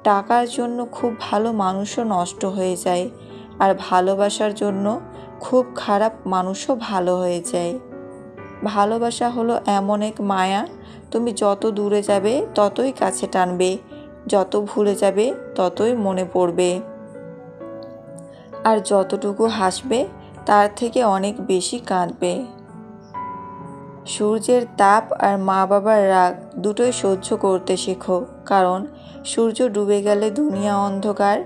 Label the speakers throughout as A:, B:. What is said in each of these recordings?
A: টাকার জন্য খুব ভালো মানুষও নষ্ট হয়ে যায়, আর ভালোবাসার জন্য খুব খারাপ মানুষও ভালো হয়ে যায়। ভালোবাসা হলো এমন এক মায়া, তুমি যত দূরে যাবে ততই কাছে টানবে, যত ভুলে যাবে ততই মনে পড়বে, আর যতটুকু হাসবে তার থেকে অনেক বেশি কাঁদবে। সূর্যের তাপ আর মা বাবার রাগ দুটোই সহ্য করতে শেখো, কারণ সূর্য ডুবে গেলে দুনিয়া অন্ধকার,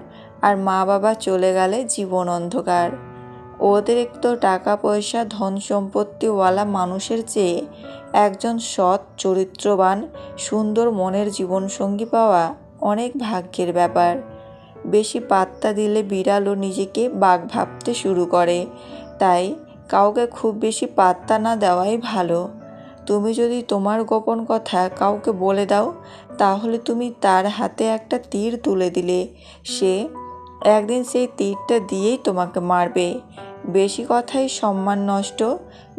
A: আর মা বাবা চলে গেলে জীবন অন্ধকার। অতিরিক্ত টাকা পয়সা ধন সম্পত্তিওয়ালা মানুষের চেয়ে একজন সৎ চরিত্রবান সুন্দর মনের জীবনসঙ্গী পাওয়া অনেক ভাগ্যের ব্যাপার। বেশি পাত্তা দিলে বিড়ালও নিজেকে বাঘ ভাবতে শুরু করে, তাই কাউকে খুব বেশি পাত্তা না দেওয়াই ভালো। তুমি যদি তোমার গোপন কথা কাউকে বলে দাও, তাহলে তুমি তার হাতে একটা তীর তুলে দিলে, সে একদিন সেই তীরটা দিয়েই তোমাকে মারবে। বেশি কথাই সম্মান নষ্ট,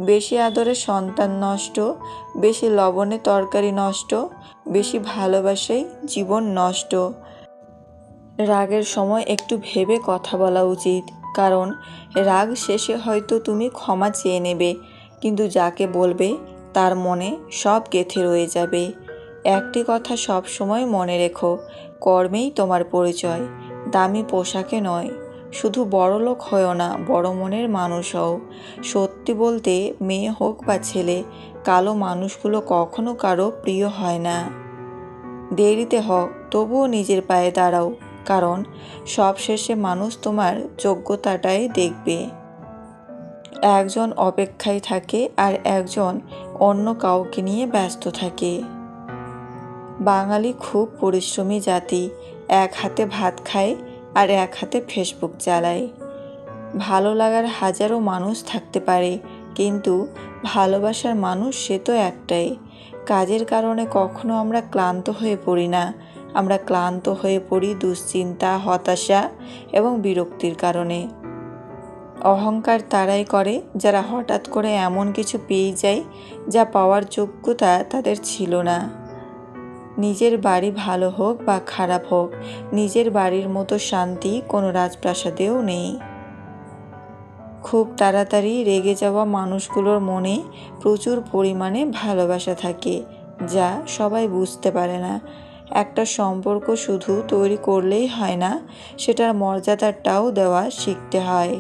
A: বেশি আদরে সন্তান নষ্ট, বেশি লবণে তরকারি নষ্ট, বেশি ভালোবাসাই জীবন নষ্ট। রাগের সময় একটু ভেবে কথা বলা উচিত, কারণ রাগ শেষে হয়তো তুমি ক্ষমা চেয়ে নেবে, কিন্তু যাকে বলবে তার মনে সব গেঁথে রয়ে যাবে। একটি কথা সব সময় মনে রেখো, কর্মেই তোমার পরিচয়, দামি পোশাকে নয়। শুধু বড়লোক হও না, বড় মনের মানুষ হও। সত্যি বলতে, মেয়ে হোক বা ছেলে, কালো মানুষগুলো কখনো কারো প্রিয় হয় না। দেরিতে হোক তবুও নিজের পায়ে দাঁড়াও, কারণ সবশেষে মানুষ তোমার যোগ্যতাটাই দেখবে। একজন অপেক্ষায় থাকে আর একজন অন্য কাউকে নিয়ে ব্যস্ত থাকে। বাঙালি খুব পরিশ্রমী জাতি, এক হাতে ভাত খায় আর এক হাতে ফেসবুক চালায়। ভালো লাগার হাজারো মানুষ থাকতে পারে, কিন্তু ভালোবাসার মানুষ সে তো একটাই। কাজের কারণে কখনো আমরা ক্লান্ত হয়ে পড়ি না, আমরা ক্লান্ত হয়ে পড়ি দুশ্চিন্তা, হতাশা এবং বিরক্তির কারণে। অহংকার তারাই করে যারা হঠাৎ করে এমন কিছু পেয়ে যায় যা পাওয়ার যোগ্যতা তাদের ছিল না। নিজের বাড়ি ভালো হোক বা খারাপ হোক, নিজের বাড়ির মতো শান্তি কোনো রাজপ্রাসাদেও নেই। খুব তাড়াতাড়ি রেগে যাওয়া মানুষগুলোর মনে প্রচুর পরিমাণে ভালোবাসা থাকে, যা সবাই বুঝতে পারে না। একটা সম্পর্ক শুধু তৈরি করলেই হয় না, সেটার মর্যাদাটাও দেওয়া শিখতে হয়।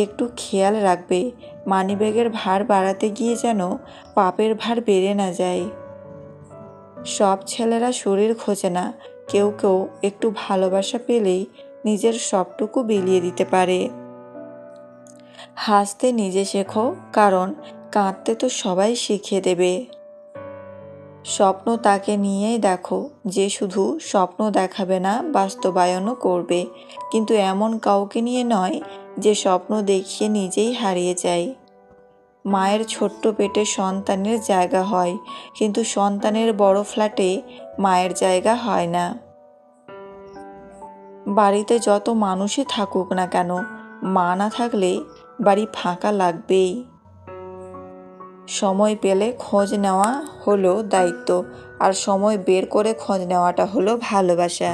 A: একটু খেয়াল রাখবে, মানিব্যাগের ভার বাড়াতে গিয়ে যেন পাপের ভার বেড়ে না যায়। সব ছেলেরা শরীর খোঁজে না, কেউ কেউ একটু ভালোবাসা পেলেই নিজের সবটুকু বিলিয়ে দিতে পারে। হাসতে নিজে শেখো, কারণ কাঁদতে তো সবাই শিখিয়ে দেবে। স্বপ্ন তাকে নিয়েই দেখো যে শুধু স্বপ্ন দেখাবে না, বাস্তবায়নও করবে, কিন্তু এমন কাউকে নিয়ে নয় যে স্বপ্ন দেখিয়ে নিজেই হারিয়ে যায়। মায়ের ছোট্ট পেটে সন্তানের জায়গা হয়, কিন্তু সন্তানের বড় ফ্ল্যাটে মায়ের জায়গা হয় না। বাড়িতে যত মানুষই থাকুক না কেন, মা না থাকলে বাড়ি ফাঁকা লাগবেই। সময় পেলে খোঁজ নেওয়া হলো দায়িত্ব, আর সময় বের করে খোঁজ নেওয়াটা হলো ভালোবাসা।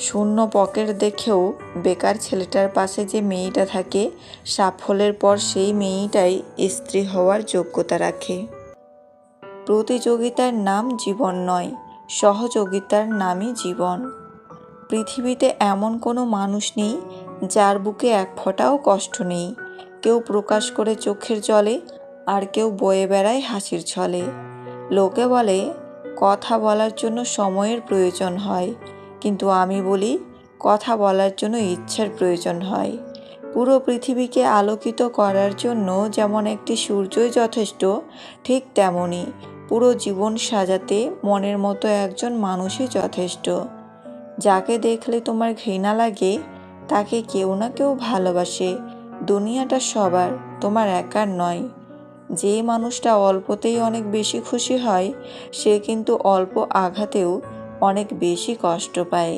A: শূন্য পকেট দেখেও বেকার ছেলেটার পাশে যে মেয়েটা থাকে, সাফল্যের পর সেই মেয়েটাই স্ত্রী হওয়ার যোগ্যতা রাখে। প্রতিযোগিতার নাম জীবন নয়, সহযোগিতার নামই জীবন। পৃথিবীতে এমন কোনো মানুষ নেই যার বুকে এক ফোঁটাও কষ্ট নেই। কেউ প্রকাশ করে চোখের জলে, আর কেউ বয়ে বেড়ায় হাসির ছলে। লোকে বলে কথা বলার জন্য সময়ের প্রয়োজন হয়, কিন্তু আমি বলি কথা বলার জন্য ইচ্ছার প্রয়োজন হয়। পুরো পৃথিবীকে আলোকিত করার জন্য যেমন একটি সূর্যই যথেষ্ট, ঠিক তেমনই পুরো জীবন সাজাতে মনের মতো একজন মানুষই যথেষ্ট। যাকে দেখলে তোমার ঘৃণা লাগে, তাকে কেউ না কেউ ভালোবাসে। দুনিয়াটা সবার, তোমার একার নয়। যে মানুষটা অল্পতেই অনেক বেশি খুশি হয়, সে কিন্তু অল্প আঘাতেও অনেক বেশি কষ্ট পায়।